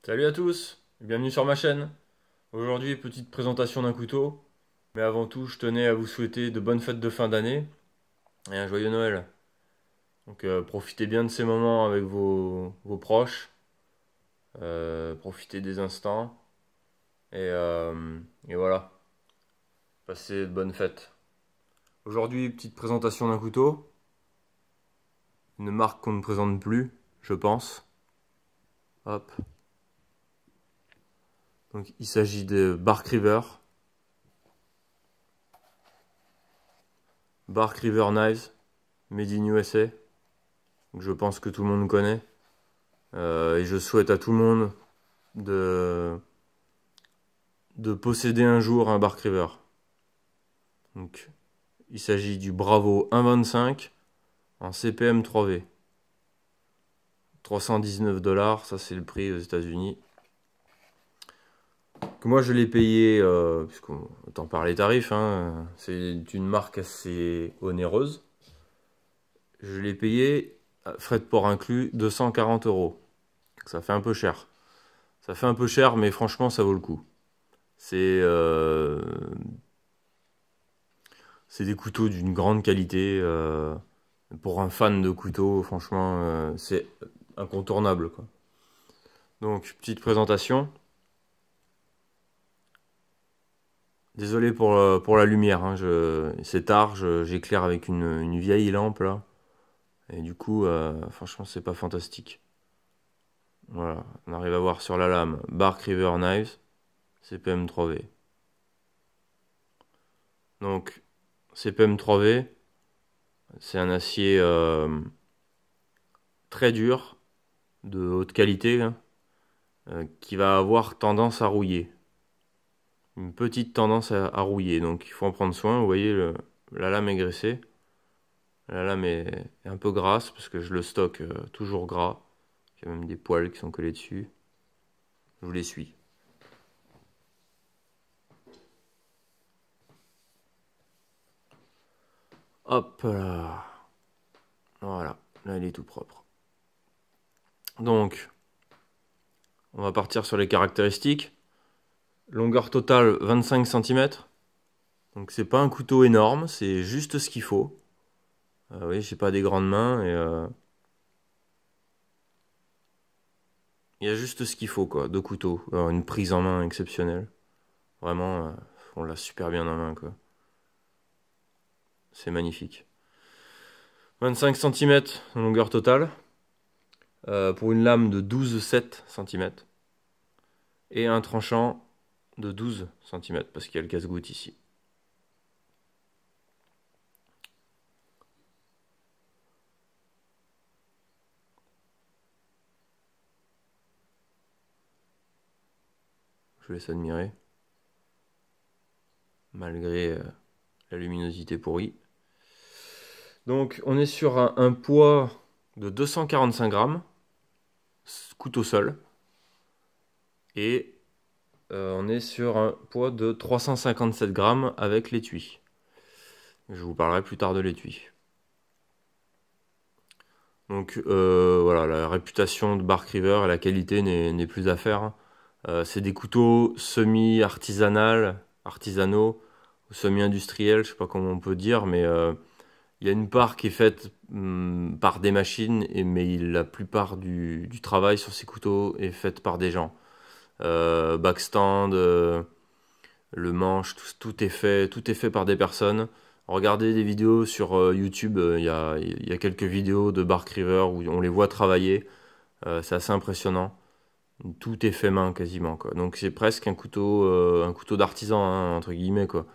Salut à tous, bienvenue sur ma chaîne. Aujourd'hui, petite présentation d'un couteau. Mais avant tout, je tenais à vous souhaiter de bonnes fêtes de fin d'année et un joyeux Noël. Donc profitez bien de ces moments avec vos proches. Profitez des instants. Et voilà, passez de bonnes fêtes. Aujourd'hui, petite présentation d'un couteau. Une marque qu'on ne présente plus, je pense. Hop. Donc il s'agit de Bark River. Bark River Knives, Made in USA. Donc, je pense que tout le monde connaît. Et je souhaite à tout le monde de, de posséder un jour un Bark River. Donc, il s'agit du Bravo 1.25 en CPM 3V. 319 $, ça c'est le prix aux États-Unis. Moi je l'ai payé, puisqu'on t'en parle tarifs, hein, c'est une marque assez onéreuse. Je l'ai payé, frais de port inclus, 240 €. Ça fait un peu cher. Ça fait un peu cher, mais franchement, ça vaut le coup. C'est des couteaux d'une grande qualité. Pour un fan de couteaux, franchement, c'est incontournable, quoi. Donc, petite présentation. Désolé pour la lumière, hein, c'est tard, j'éclaire avec une vieille lampe là. Et du coup, franchement, c'est pas fantastique. Voilà, on arrive à voir sur la lame Bark River Knives, CPM 3V. Donc, CPM 3V, c'est un acier très dur, de haute qualité, hein, qui va avoir tendance à rouiller. Une petite tendance à rouiller, donc il faut en prendre soin. Vous voyez, la lame est graissée. La lame est un peu grasse parce que je le stocke toujours gras. Il y a même des poils qui sont collés dessus. Je vous les suis. Hop là. Voilà, là il est tout propre. Donc, on va partir sur les caractéristiques. Longueur totale 25 cm. Donc c'est pas un couteau énorme, c'est juste ce qu'il faut. Oui, j'ai pas des grandes mains et il y a juste ce qu'il faut quoi, de couteau. Alors, une prise en main exceptionnelle. Vraiment, on l'a super bien en main quoi. C'est magnifique. 25 cm de longueur totale. Pour une lame de 12,7 cm. Et un tranchant de 12 cm parce qu'il y a le casse-goutte ici. Je vous laisse admirer. Malgré la luminosité pourrie. Donc on est sur un poids de 245 grammes, couteau seul. Et on est sur un poids de 357 grammes avec l'étui. Je vous parlerai plus tard de l'étui. Donc voilà, la réputation de Bark River et la qualité n'est plus à faire. C'est des couteaux artisanaux, semi-industriels, je sais pas comment on peut dire, mais il y a une part qui est faite par des machines, mais la plupart du travail sur ces couteaux est faite par des gens. Backstand, le manche, tout est fait par des personnes. Regardez des vidéos sur YouTube, il y a quelques vidéos de Bark River où on les voit travailler. C'est assez impressionnant. Tout est fait main quasiment quoi. Donc c'est presque un couteau d'artisan hein, entre guillemets quoi.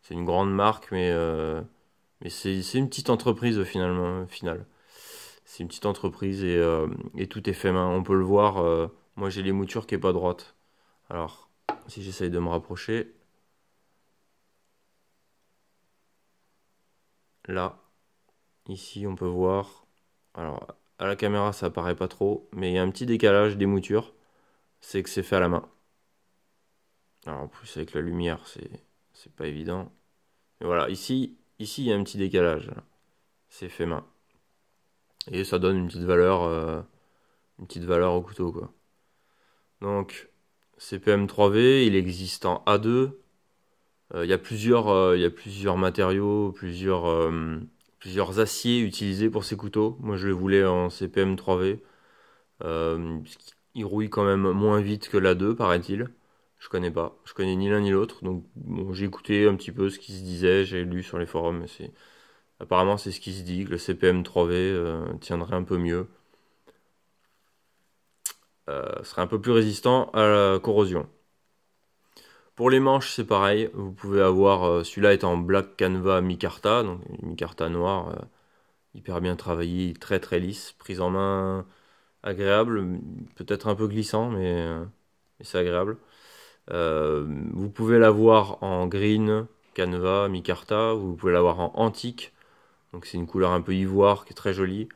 C'est une grande marque mais c'est une petite entreprise au final. C'est une petite entreprise et tout est fait main. On peut le voir. Moi j'ai les moutures qui est pas droite. Alors si j'essaye de me rapprocher, là, ici on peut voir. Alors à la caméra ça apparaît pas trop, mais il y a un petit décalage des moutures. C'est que c'est fait à la main. Alors en plus avec la lumière c'est pas évident. Et voilà, ici il y a un petit décalage. C'est fait main. Et ça donne une petite valeur au couteau quoi. Donc CPM 3V, il existe en A2. Il y a plusieurs matériaux, plusieurs aciers utilisés pour ces couteaux. Moi, je les voulais en CPM 3V. Il rouille quand même moins vite que l'A2, paraît-il. Je connais pas. Je connais ni l'un ni l'autre. Donc, bon, j'ai écouté un petit peu ce qui se disait. J'ai lu sur les forums. Apparemment, c'est ce qui se dit, que le CPM 3V tiendrait un peu mieux. Serait un peu plus résistant à la corrosion. Pour les manches, c'est pareil. Vous pouvez avoir, celui-là est en Black Canva micarta, donc micarta noir, hyper bien travaillé, très très lisse, prise en main agréable, peut-être un peu glissant, mais c'est agréable. Vous pouvez l'avoir en green Canva micarta, vous pouvez l'avoir en antique, donc c'est une couleur un peu ivoire qui est très jolie.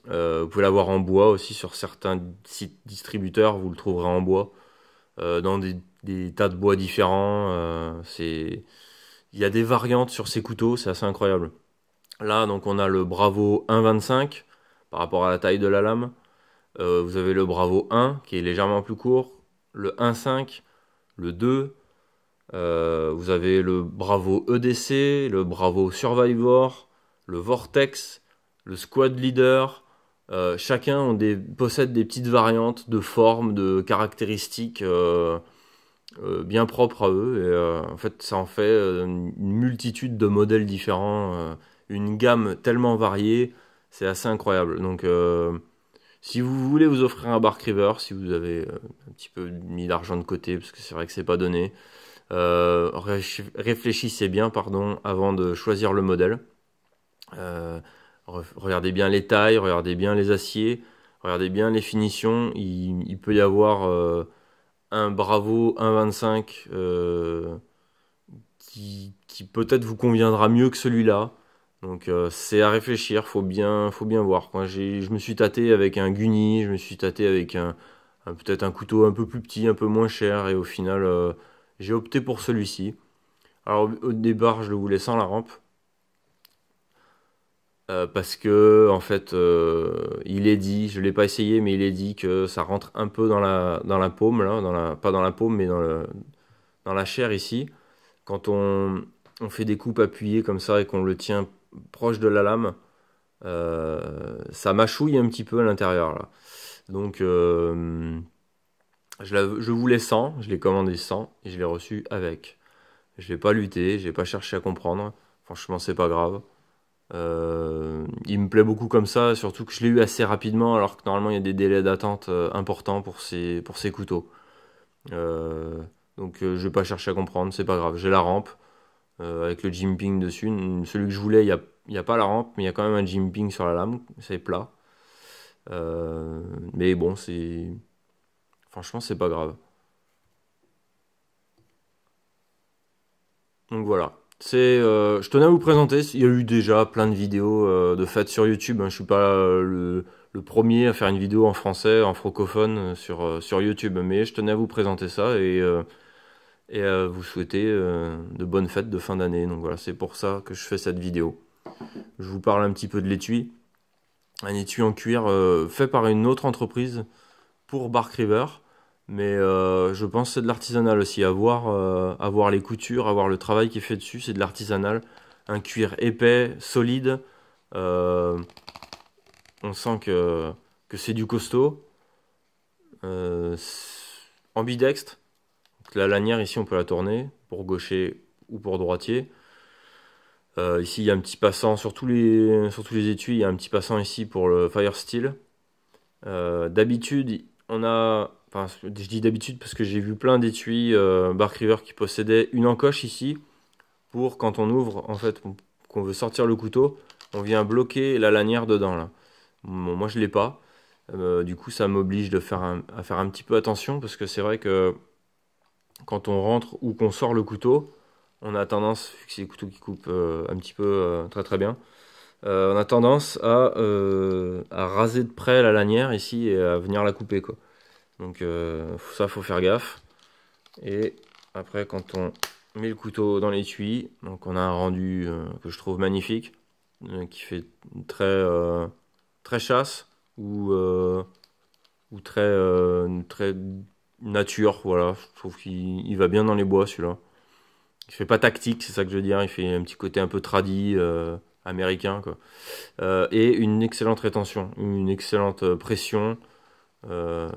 Vous pouvez l'avoir en bois aussi sur certains sites distributeurs, vous le trouverez en bois. Dans des tas de bois différents. Il y a des variantes sur ces couteaux, c'est assez incroyable. Là, donc on a le Bravo 1,25 par rapport à la taille de la lame. Vous avez le Bravo 1 qui est légèrement plus court, le 1,5, le 2. Vous avez le Bravo EDC, le Bravo Survivor, le Vortex, le Squad Leader. Chacun possède des petites variantes de formes, de caractéristiques bien propres à eux. Et en fait, ça en fait une multitude de modèles différents, une gamme tellement variée, c'est assez incroyable. Donc, si vous voulez vous offrir un Bark River, si vous avez un petit peu mis d'argent de côté, parce que c'est vrai que c'est pas donné, réfléchissez bien, pardon, avant de choisir le modèle. Regardez bien les tailles, regardez bien les aciers, regardez bien les finitions. Il peut y avoir un Bravo 1,25 qui peut-être vous conviendra mieux que celui-là. Donc c'est à réfléchir, faut bien voir. Je me suis tâté avec un Guni, je me suis tâté avec peut-être un couteau un peu plus petit, un peu moins cher, et au final j'ai opté pour celui-ci. Alors au départ je le voulais sans la rampe. Parce que en fait il est dit, je l'ai pas essayé, mais il est dit que ça rentre un peu dans la paume là, pas dans la paume mais dans la chair ici. Quand on fait des coupes appuyées comme ça et qu'on le tient proche de la lame, ça mâchouille un petit peu à l'intérieur là. Donc je voulais sans, je l'ai commandé sans et je l'ai reçu avec. Je l'ai pas lutté, j'ai pas cherché à comprendre. Franchement, c'est pas grave. Il me plaît beaucoup comme ça, surtout que je l'ai eu assez rapidement, alors que normalement il y a des délais d'attente importants pour ces couteaux. Euh, donc je vais pas chercher à comprendre, c'est pas grave. J'ai la rampe avec le jimping dessus. Celui que je voulais, il y a pas la rampe, mais il y a quand même un jimping sur la lame, c'est plat. Mais bon, franchement, c'est pas grave. Donc voilà. Je tenais à vous présenter. Il y a eu déjà plein de vidéos de faites sur YouTube, hein. Je suis pas le premier à faire une vidéo en français, en francophone sur YouTube, mais je tenais à vous présenter ça et vous souhaiter de bonnes fêtes de fin d'année. Donc voilà, c'est pour ça que je fais cette vidéo. Je vous parle un petit peu de l'étui. Un étui en cuir fait par une autre entreprise pour Bark River. Mais je pense que c'est de l'artisanal aussi. À voir les coutures, à voir le travail qui est fait dessus, c'est de l'artisanal. Un cuir épais, solide. euh, on sent que c'est du costaud. Ambidextre. Donc, la lanière, ici, on peut la tourner pour gaucher ou pour droitier. Ici, il y a un petit passant sur tous les étuis. Il y a un petit passant ici pour le Fire Steel. D'habitude, enfin, je dis d'habitude parce que j'ai vu plein d'étuis Bark River qui possédaient une encoche ici pour quand on ouvre, en fait, qu'on veut sortir le couteau, on vient bloquer la lanière dedans là. Bon, moi je l'ai pas. Du coup, ça m'oblige à faire un petit peu attention parce que c'est vrai que quand on rentre ou qu'on sort le couteau, on a tendance, vu que c'est des couteaux qui coupent un petit peu très très bien, on a tendance à raser de près la lanière ici et à venir la couper quoi. Donc ça faut faire gaffe. Et après quand on met le couteau dans l'étui, donc on a un rendu que je trouve magnifique, qui fait très très chasse ou ou très nature, voilà. Je trouve qu'il va bien dans les bois celui-là. Il fait pas tactique, c'est ça que je veux dire. Il fait un petit côté un peu tradi, américain, quoi. Et une excellente rétention, une excellente pression. Euh,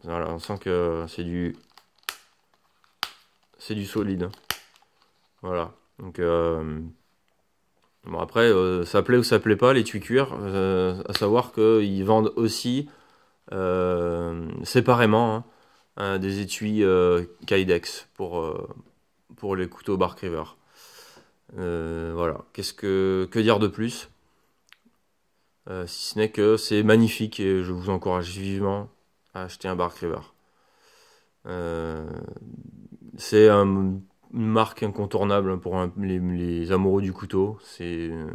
voilà, on sent que c'est du solide. Voilà. Donc bon après, ça plaît ou ça plaît pas les tuycuirs. À savoir qu'ils vendent aussi séparément hein, des étuis Kydex pour les couteaux Bark River. Voilà. Que dire de plus? Si ce n'est que c'est magnifique et je vous encourage vivement à acheter un Bark River. C'est une marque incontournable pour les amoureux du couteau.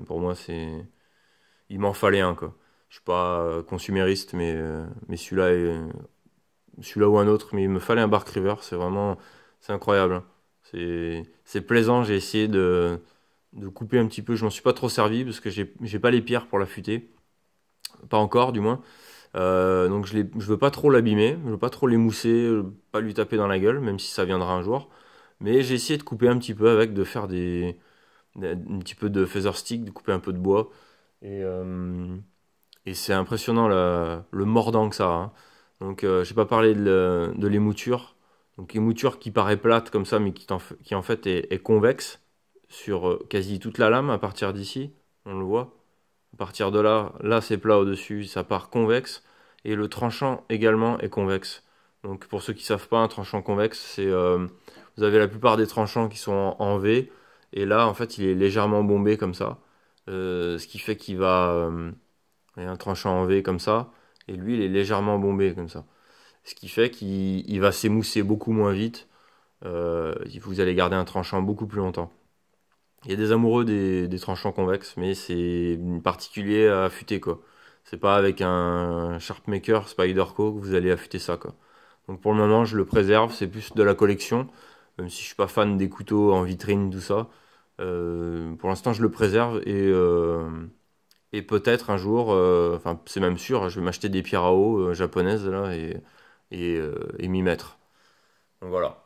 Pour moi, il m'en fallait un quoi. Je suis pas consumériste, mais celui-là ou un autre, mais il me fallait un Bark River. C'est incroyable, hein. C'est plaisant. J'ai essayé de couper un petit peu. Je m'en suis pas trop servi parce que j'ai pas les pierres pour l'affûter. Pas encore, du moins. Donc je veux pas trop l'abîmer, je veux pas trop l'émousser, pas lui taper dans la gueule, même si ça viendra un jour. Mais j'ai essayé de couper un petit peu avec, de faire un petit peu de feather stick, de couper un peu de bois. Et c'est impressionnant le mordant que ça a, hein. Donc j'ai pas parlé de l'émouture. Donc émouture qui paraît plate comme ça, mais qui en fait est convexe sur quasi toute la lame à partir d'ici, on le voit. À partir de là c'est plat au-dessus, ça part convexe. Et le tranchant également est convexe. Donc pour ceux qui ne savent pas, un tranchant convexe, vous avez la plupart des tranchants qui sont en V. Et là, en fait, il est légèrement bombé comme ça. Ce qui fait qu'il va... il y a un tranchant en V comme ça. Et lui, il est légèrement bombé comme ça. Ce qui fait qu'il va s'émousser beaucoup moins vite. Vous allez garder un tranchant beaucoup plus longtemps. Il y a des amoureux des tranchants convexes, mais c'est particulier à affûter, quoi. C'est pas avec un Sharpmaker Spyderco que vous allez affûter ça, quoi. Donc pour le moment, je le préserve, c'est plus de la collection, même si je suis pas fan des couteaux en vitrine, tout ça. Pour l'instant, je le préserve et peut-être un jour, enfin c'est même sûr, je vais m'acheter des pierres à eau japonaises là et m'y mettre. Donc voilà.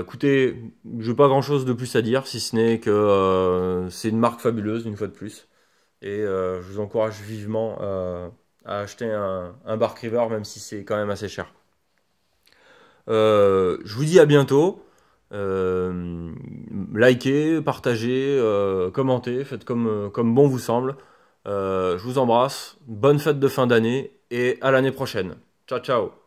Écoutez, je n'ai pas grand-chose de plus à dire, si ce n'est que c'est une marque fabuleuse, une fois de plus. Et je vous encourage vivement à acheter un Bark River, même si c'est quand même assez cher. Je vous dis à bientôt. Likez, partagez, commentez, faites comme bon vous semble. Je vous embrasse, bonne fête de fin d'année et à l'année prochaine. Ciao, ciao!